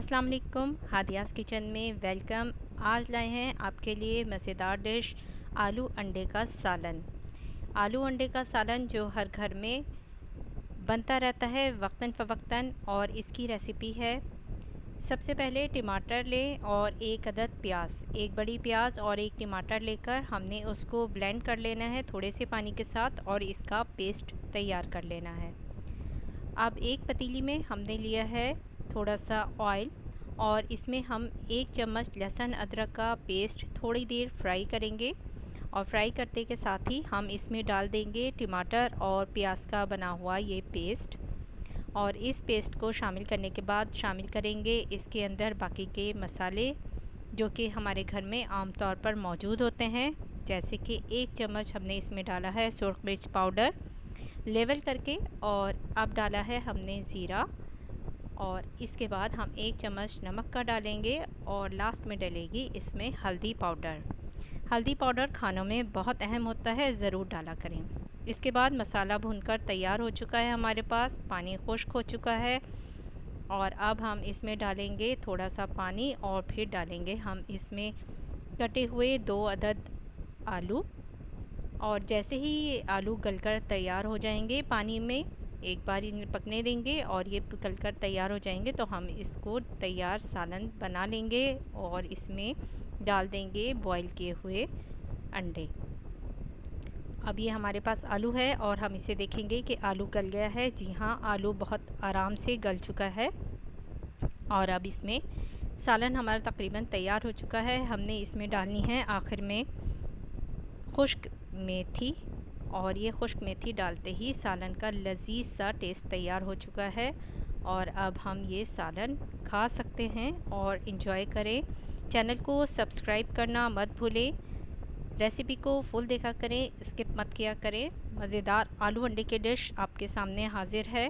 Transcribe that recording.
अस्सलाम वालेकुम, हादियाज़ किचन में वेलकम। आज लाए हैं आपके लिए मज़ेदार डिश आलू अंडे का सालन। आलू अंडे का सालन जो हर घर में बनता रहता है वक्तन फ़वक्तन, और इसकी रेसिपी है। सबसे पहले टमाटर लें और एक अदद प्याज, एक बड़ी प्याज और एक टमाटर लेकर हमने उसको ब्लेंड कर लेना है थोड़े से पानी के साथ, और इसका पेस्ट तैयार कर लेना है। अब एक पतीली में हमने लिया है थोड़ा सा ऑयल, और इसमें हम 1 चम्मच लहसुन अदरक का पेस्ट थोड़ी देर फ्राई करेंगे। और फ्राई करते के साथ ही हम इसमें डाल देंगे टमाटर और प्याज का बना हुआ ये पेस्ट, और इस पेस्ट को शामिल करने के बाद शामिल करेंगे इसके अंदर बाकी के मसाले जो कि हमारे घर में आम तौर पर मौजूद होते हैं। जैसे कि 1 चम्मच हमने इसमें डाला है सुरख मिर्च पाउडर लेवल करके, और अब डाला है हमने ज़ीरा, और इसके बाद हम 1 चम्मच नमक का डालेंगे, और लास्ट में डलेगी इसमें हल्दी पाउडर। हल्दी पाउडर खानों में बहुत अहम होता है, ज़रूर डाला करें। इसके बाद मसाला भूनकर तैयार हो चुका है, हमारे पास पानी खुश्क हो चुका है, और अब हम इसमें डालेंगे थोड़ा सा पानी, और फिर डालेंगे हम इसमें कटे हुए 2 अदद आलू। और जैसे ही ये आलू गलकर तैयार हो जाएंगे पानी में, एक बार इन्हें पकने देंगे और ये गलकर तैयार हो जाएंगे तो हम इसको तैयार सालन बना लेंगे, और इसमें डाल देंगे बॉईल किए हुए अंडे। अब ये हमारे पास आलू है और हम इसे देखेंगे कि आलू गल गया है। जी हाँ, आलू बहुत आराम से गल चुका है, और अब इसमें सालन हमारा तकरीबन तैयार हो चुका है। हमने इसमें डालनी है आखिर में खुश्क मेथी, और ये खुश्क मेथी डालते ही सालन का लजीज सा टेस्ट तैयार हो चुका है, और अब हम ये सालन खा सकते हैं और इन्जॉय करें। चैनल को सब्सक्राइब करना मत भूलें, रेसिपी को फुल देखा करें, स्किप मत किया करें। मज़ेदार आलू अंडे की डिश आपके सामने हाजिर है।